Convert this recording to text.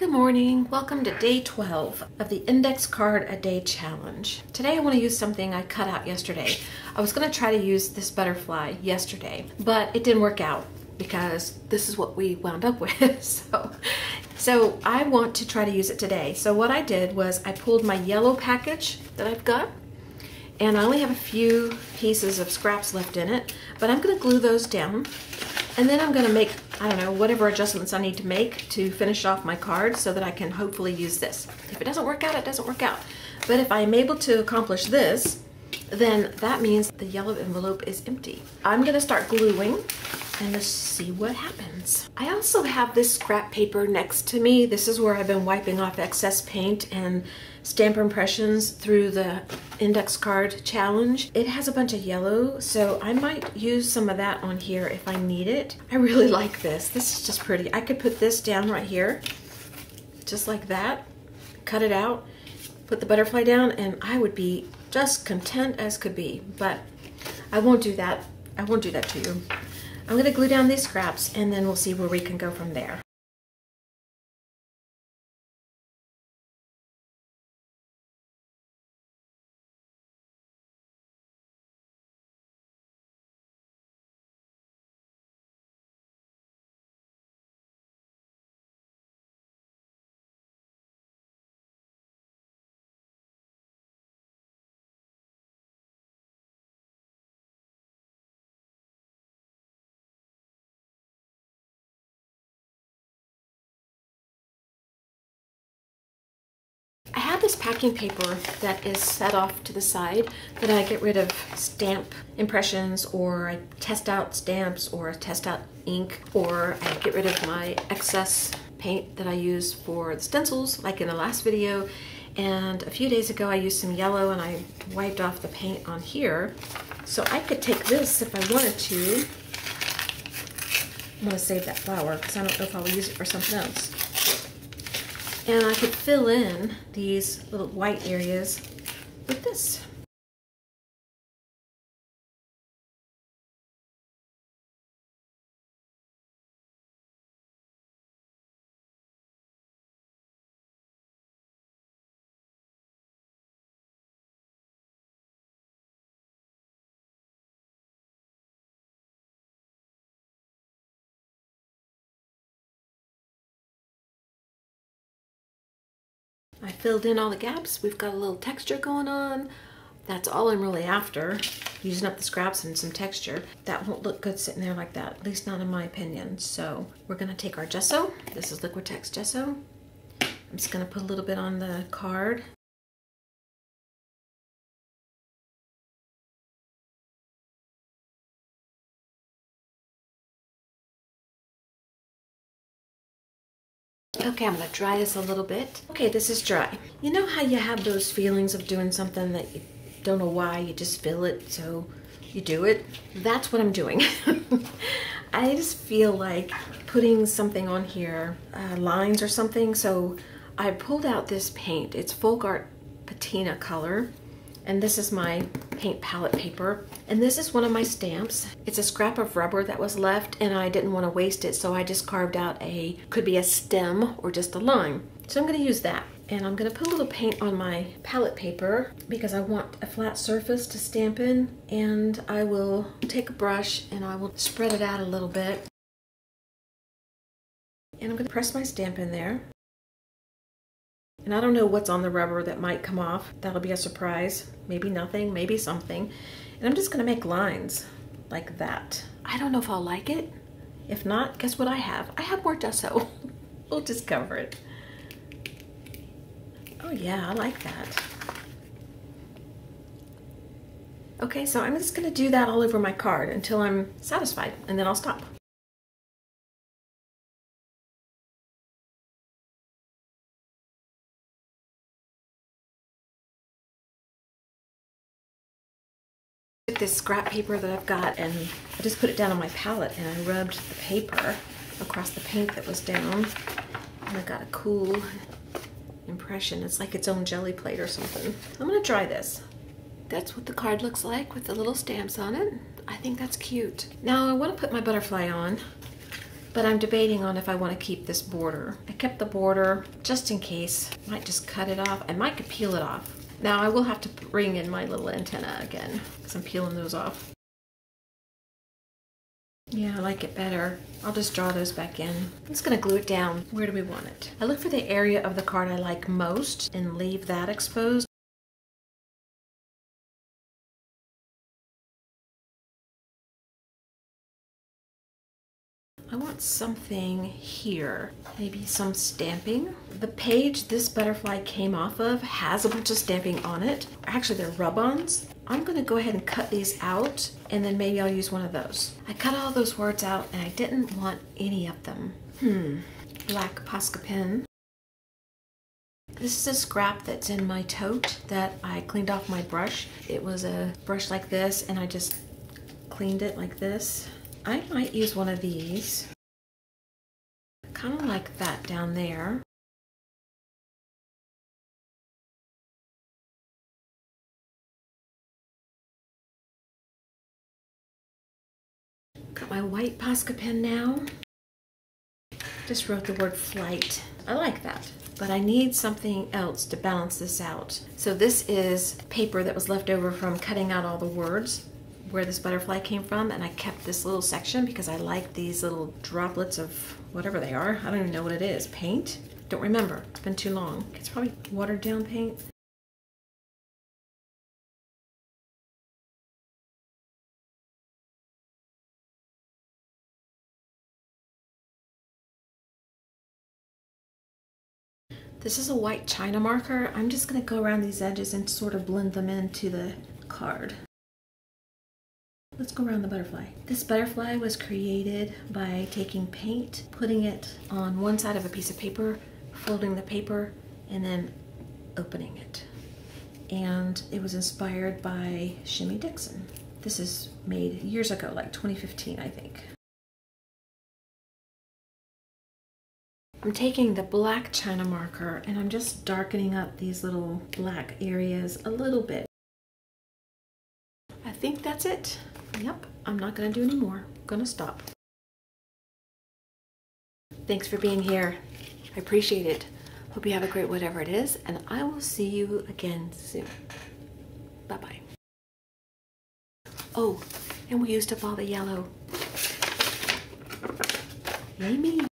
Good morning. Welcome to day 12 of the Index Card a Day Challenge. Today I want to use something I cut out yesterday. I was going to try to use this butterfly yesterday, but it didn't work out because this is what we wound up with. So I want to try to use it today. So what I did was I pulled my yellow package that I've got, and I only have a few pieces of scraps left in it, but I'm going to glue those down. And then I'm going to make, I don't know, whatever adjustments I need to make to finish off my card so that I can hopefully use this. If it doesn't work out, it doesn't work out. But if I'm able to accomplish this, then that means the yellow envelope is empty. I'm going to start gluing and let's see what happens. I also have this scrap paper next to me. This is where I've been wiping off excess paint and stamp impressions through the index card challenge. It has a bunch of yellow, so I might use some of that on here if I need it. I really like this. This is just pretty. I could put this down right here, just like that, cut it out, put the butterfly down, and I would be just content as could be, but I won't do that. I won't do that to you. I'm gonna glue down these scraps and then we'll see where we can go from there. I have this packing paper that is set off to the side that I get rid of stamp impressions, or I test out stamps, or I test out ink, or I get rid of my excess paint that I use for the stencils, like in the last video. And a few days ago I used some yellow and I wiped off the paint on here. So I could take this if I wanted to. I'm going to save that flower because I don't know if I'll use it for something else. And I could fill in these little white areas with this. I filled in all the gaps. We've got a little texture going on. That's all I'm really after, using up the scraps and some texture. That won't look good sitting there like that, at least not in my opinion. So we're gonna take our gesso. This is Liquitex gesso. I'm just gonna put a little bit on the card. Okay, I'm gonna dry this a little bit. Okay, this is dry. You know how you have those feelings of doing something that you don't know why, you just feel it, so you do it? That's what I'm doing. I just feel like putting something on here, lines or something, so I pulled out this paint. It's Folk Art Patina color, and this is my paint palette paper. And this is one of my stamps. It's a scrap of rubber that was left and I didn't want to waste it, so I just carved out could be a stem or just a line. So I'm gonna use that. And I'm gonna put a little paint on my palette paper because I want a flat surface to stamp in. And I will take a brush and I will spread it out a little bit. And I'm gonna press my stamp in there. And I don't know what's on the rubber that might come off. That'll be a surprise. Maybe nothing, maybe something. And I'm just gonna make lines like that. I don't know if I'll like it. If not, guess what I have? I have more gesso. We'll just cover it. Oh yeah, I like that. Okay, so I'm just gonna do that all over my card until I'm satisfied, and then I'll stop. This scrap paper that I've got, and I just put it down on my palette and I rubbed the paper across the paint that was down, and I got a cool impression. It's like its own jelly plate or something. I'm gonna try this. That's what the card looks like with the little stamps on it. I think that's cute. Now I want to put my butterfly on, but I'm debating on if I want to keep this border. I kept the border just in case. I might just cut it off. I might could peel it off. Now I will have to bring in my little antenna again because I'm peeling those off. Yeah, I like it better. I'll just draw those back in. I'm just gonna glue it down. Where do we want it? I look for the area of the card I like most and leave that exposed. I want something here, maybe some stamping. The page this butterfly came off of has a bunch of stamping on it. Actually, they're rub-ons. I'm gonna go ahead and cut these out, and then maybe I'll use one of those. I cut all those words out, and I didn't want any of them. Black Posca pen. This is a scrap that's in my tote that I cleaned off my brush. It was a brush like this, and I just cleaned it like this. I might use one of these, kind of like that down there. Got my white Posca pen now. Just wrote the word flight. I like that, but I need something else to balance this out. So this is paper that was left over from cutting out all the words where this butterfly came from, and I kept this little section because I like these little droplets of whatever they are. I don't even know what it is. Paint? Don't remember. It's been too long. It's probably watered down paint. This is a white China marker. I'm just gonna go around these edges and sort of blend them into the card. Let's go around the butterfly. This butterfly was created by taking paint, putting it on one side of a piece of paper, folding the paper, and then opening it. And it was inspired by Shemi Dixon. This is made years ago, like 2015, I think. I'm taking the black China marker and I'm just darkening up these little black areas a little bit. I think that's it. Yep, I'm not gonna do any more. I'm gonna stop. Thanks for being here. I appreciate it. Hope you have a great whatever it is, and I will see you again soon. Bye-bye. Oh, and we used up all the yellow. Yay me.